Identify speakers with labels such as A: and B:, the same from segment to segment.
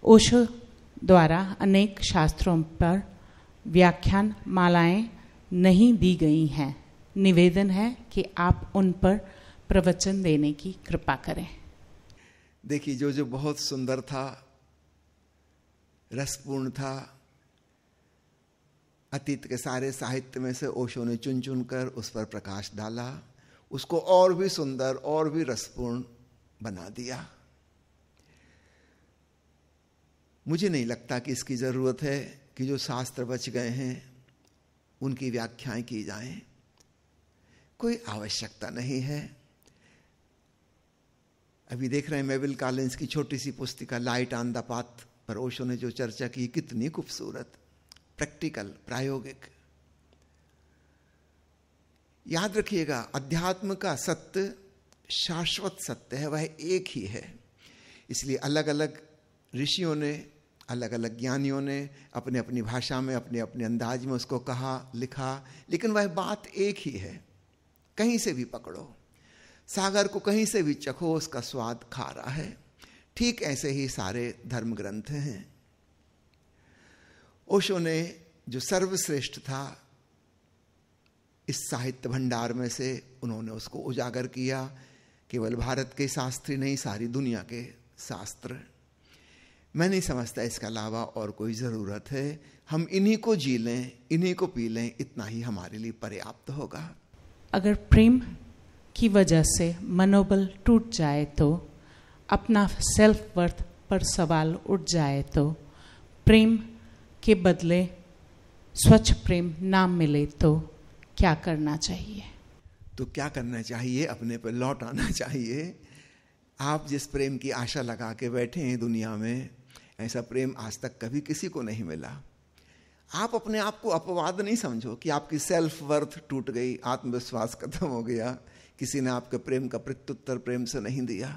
A: ओशो द्वारा अनेक शास्त्रों पर व्याख्यान मालाएं नहीं दी गई हैं। निवेदन है कि आप उन पर प्रवचन देने की कृपा करें।
B: देखिए, जो बहुत सुंदर था, रसपूर्ण था, अतीत के सारे साहित्य में से ओशो ने चुन चुन कर उस पर प्रकाश डाला, उसको और भी सुंदर और भी रसपूर्ण बना दिया। मुझे नहीं लगता कि इसकी जरूरत है कि जो शास्त्र बच गए हैं उनकी व्याख्याएं की जाएं, कोई आवश्यकता नहीं है। अभी देख रहे हैं मेविल कॉलिंस की छोटी सी पुस्तिका लाइट ऑन द पाथ पर ओशो ने जो चर्चा की, कितनी खूबसूरत, प्रैक्टिकल, प्रायोगिक। याद रखिएगा, अध्यात्म का सत्य शाश्वत सत्य है, वह एक ही है। इसलिए अलग अलग ऋषियों ने, अलग अलग ज्ञानियों ने अपने अपनी भाषा में, अपने अपने अंदाज में उसको कहा, लिखा, लेकिन वह बात एक ही है। कहीं से भी पकड़ो, सागर को कहीं से भी चखो, उसका स्वाद खारा है। ठीक ऐसे ही सारे धर्म ग्रंथ हैं। ओशो ने जो सर्वश्रेष्ठ था इस साहित्य भंडार में से, उन्होंने उसको उजागर किया। केवल भारत के शास्त्री नहीं, सारी दुनिया के शास्त्र। मैं नहीं समझता इसके अलावा और कोई जरूरत है। हम इन्हीं को जी लें, इन्हीं को पी लें, इतना ही हमारे लिए पर्याप्त होगा।
A: अगर प्रेम की वजह से मनोबल टूट जाए तो, अपना सेल्फ वर्थ पर सवाल उठ जाए तो, प्रेम के बदले स्वच्छ प्रेम ना मिले तो क्या करना चाहिए?
B: तो क्या करना चाहिए? अपने पर लौट आना चाहिए। आप जिस प्रेम की आशा लगा के बैठे हैं दुनिया में, ऐसा प्रेम आज तक कभी किसी को नहीं मिला। आप अपने आप को अपवाद नहीं समझो कि आपकी सेल्फ वर्थ टूट गई, आत्मविश्वास खत्म हो गया, किसी ने आपके प्रेम का प्रत्युत्तर प्रेम से नहीं दिया।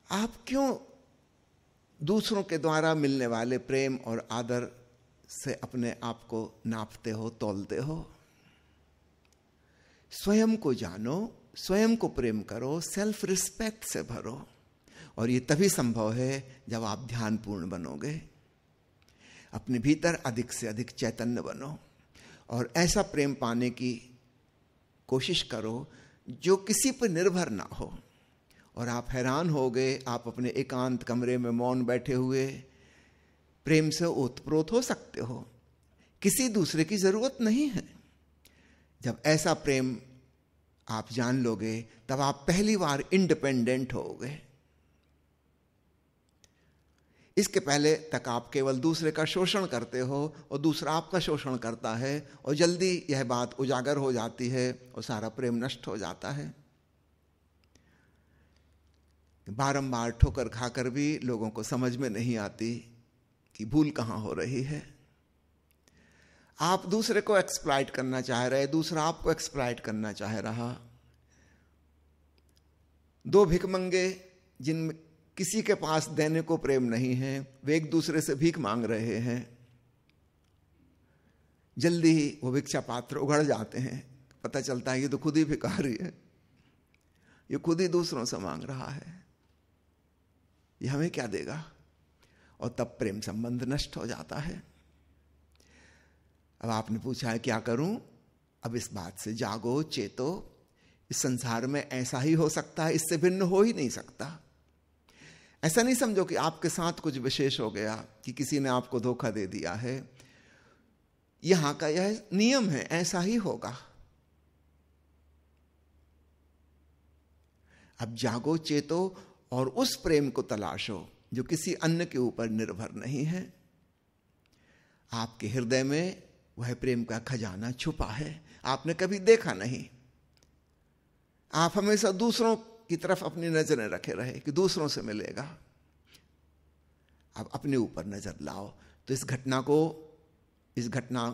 B: आप क्यों दूसरों के द्वारा मिलने वाले प्रेम और आदर से अपने आप को नापते हो, तौलते हो? स्वयं को जानो, स्वयं को प्रेम करो, सेल्फ रिस्पेक्ट से भरो। और ये तभी संभव है जब आप ध्यानपूर्ण बनोगे, अपने भीतर अधिक से अधिक चैतन्य बनो और ऐसा प्रेम पाने की कोशिश करो जो किसी पर निर्भर ना हो। और आप हैरान हो गए, आप अपने एकांत कमरे में मौन बैठे हुए प्रेम से ओतप्रोत हो सकते हो, किसी दूसरे की जरूरत नहीं है। जब ऐसा प्रेम आप जान लोगे, तब आप पहली बार इंडिपेंडेंट होगे। इसके पहले तक आप केवल दूसरे का शोषण करते हो और दूसरा आपका शोषण करता है, और जल्दी यह बात उजागर हो जाती है और सारा प्रेम नष्ट हो जाता है। बारंबार ठोकर खाकर भी लोगों को समझ में नहीं आती कि भूल कहां हो रही है। आप दूसरे को एक्सप्लॉइट करना चाह रहे, दूसरा आपको एक्सप्लॉइट करना चाह रहा। दो भिखमंगे जिनमें किसी के पास देने को प्रेम नहीं है, वे एक दूसरे से भीख मांग रहे हैं। जल्दी ही वो भिक्षा पात्र उघड़ जाते हैं, पता चलता है ये तो खुद ही भिखारी है, ये खुद ही दूसरों से मांग रहा है, ये हमें क्या देगा? और तब प्रेम संबंध नष्ट हो जाता है। अब आपने पूछा है क्या करूं? अब इस बात से जागो, चेतो। इस संसार में ऐसा ही हो सकता है, इससे भिन्न हो ही नहीं सकता। ऐसा नहीं समझो कि आपके साथ कुछ विशेष हो गया, कि किसी ने आपको धोखा दे दिया है। यहां का यह नियम है, ऐसा ही होगा। अब जागो, चेतो और उस प्रेम को तलाशो जो किसी अन्य के ऊपर निर्भर नहीं है। आपके हृदय में वह प्रेम का खजाना छुपा है, आपने कभी देखा नहीं। आप हमेशा दूसरों की तरफ अपनी नजरें रखे रहे कि दूसरों से मिलेगा। अब अपने ऊपर नजर लाओ। तो इस घटना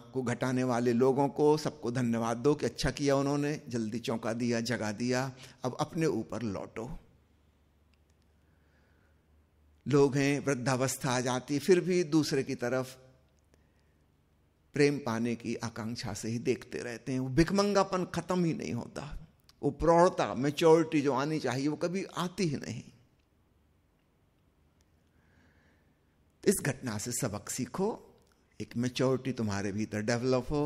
B: को घटाने वाले लोगों को सबको धन्यवाद दो कि अच्छा किया उन्होंने, जल्दी चौंका दिया, जगा दिया। अब अपने ऊपर लौटो। लोग हैं, वृद्धावस्था आ जाती, फिर भी दूसरे की तरफ प्रेम पाने की आकांक्षा से ही देखते रहते हैं। वो भिखमंगापन खत्म ही नहीं होता। वो प्रौढ़ता, मैच्योरिटी जो आनी चाहिए वो कभी आती ही नहीं। इस घटना से सबक सीखो, एक मैच्योरिटी तुम्हारे भीतर डेवलप हो।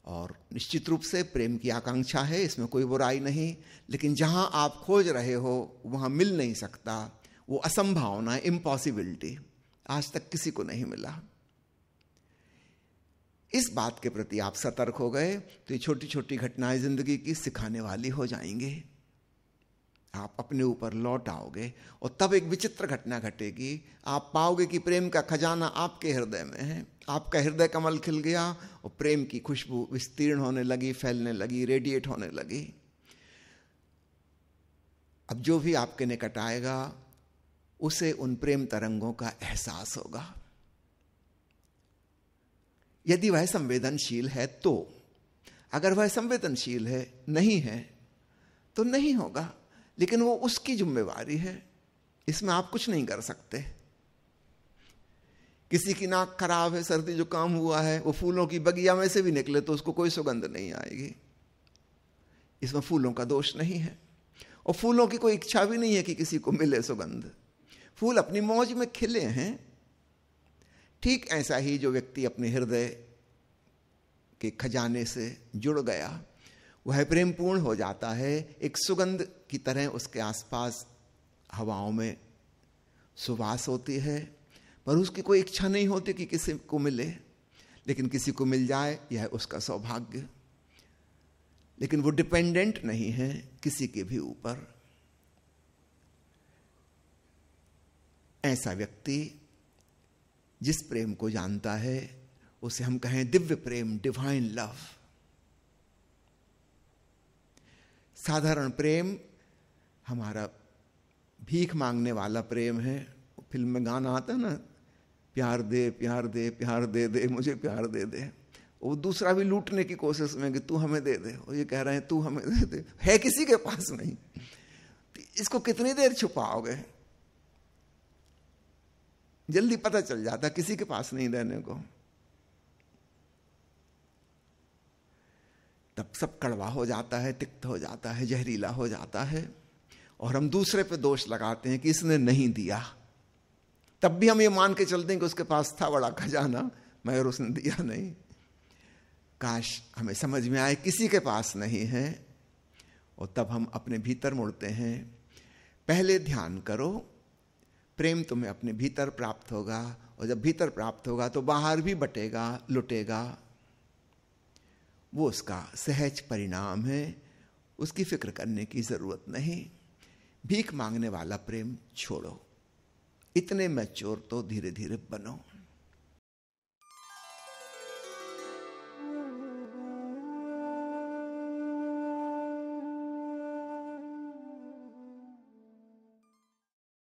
B: और निश्चित रूप से प्रेम की आकांक्षा है, इसमें कोई बुराई नहीं, लेकिन जहां आप खोज रहे हो वहां मिल नहीं सकता, वो असंभावना, इम्पॉसिबिलिटी आज तक किसी को नहीं मिला। इस बात के प्रति आप सतर्क हो गए तो ये छोटी छोटी घटनाएं जिंदगी की सिखाने वाली हो जाएंगे। आप अपने ऊपर लौट आओगे और तब एक विचित्र घटना घटेगी। आप पाओगे कि प्रेम का खजाना आपके हृदय में है। आपका हृदय कमल खिल गया और प्रेम की खुशबू विस्तीर्ण होने लगी, फैलने लगी, रेडिएट होने लगी। अब जो भी आपके निकट आएगा उसे उन प्रेम तरंगों का एहसास होगा। यदि वह संवेदनशील है तो, अगर वह संवेदनशील है नहीं है तो नहीं होगा, लेकिन वो उसकी जिम्मेवारी है, इसमें आप कुछ नहीं कर सकते। किसी की नाक खराब है, सर्दी जुकाम हुआ है, वो फूलों की बगिया में से भी निकले तो उसको कोई सुगंध नहीं आएगी, इसमें फूलों का दोष नहीं है। और फूलों की कोई इच्छा भी नहीं है कि किसी को मिले सुगंध, फूल अपनी मौज में खिले हैं। ठीक ऐसा ही जो व्यक्ति अपने हृदय के खजाने से जुड़ गया वह प्रेम पूर्ण हो जाता है। एक सुगंध की तरह उसके आसपास हवाओं में सुवास होती है, पर उसकी कोई इच्छा नहीं होती कि किसी को मिले, लेकिन किसी को मिल जाए यह उसका सौभाग्य। लेकिन वो डिपेंडेंट नहीं है किसी के भी ऊपर। ऐसा व्यक्ति जिस प्रेम को जानता है उसे हम कहें दिव्य प्रेम, डिवाइन लव। साधारण प्रेम हमारा भीख मांगने वाला प्रेम है। फिल्म में गाना आता है ना, प्यार दे प्यार दे प्यार दे दे मुझे प्यार दे दे। वो दूसरा भी लूटने की कोशिश में कि तू हमें दे दे, और ये कह रहे हैं तू हमें दे दे, है किसी के पास नहीं। इसको कितनी देर छुपाओगे? जल्दी पता चल जाता किसी के पास नहीं देने को। तब सब कड़वा हो जाता है, तिक्त हो जाता है, जहरीला हो जाता है, और हम दूसरे पे दोष लगाते हैं कि इसने नहीं दिया। तब भी हम ये मान के चलते हैं कि उसके पास था बड़ा खजाना मगर उसने दिया नहीं। काश हमें समझ में आए किसी के पास नहीं है, और तब हम अपने भीतर मुड़ते हैं। पहले ध्यान करो, प्रेम तुम्हें अपने भीतर प्राप्त होगा, और जब भीतर प्राप्त होगा तो बाहर भी बटेगा, लुटेगा। वो उसका सहज परिणाम है, उसकी फिक्र करने की जरूरत नहीं। भीख मांगने वाला प्रेम छोड़ो, इतने मैच्योर तो धीरे धीरे बनो।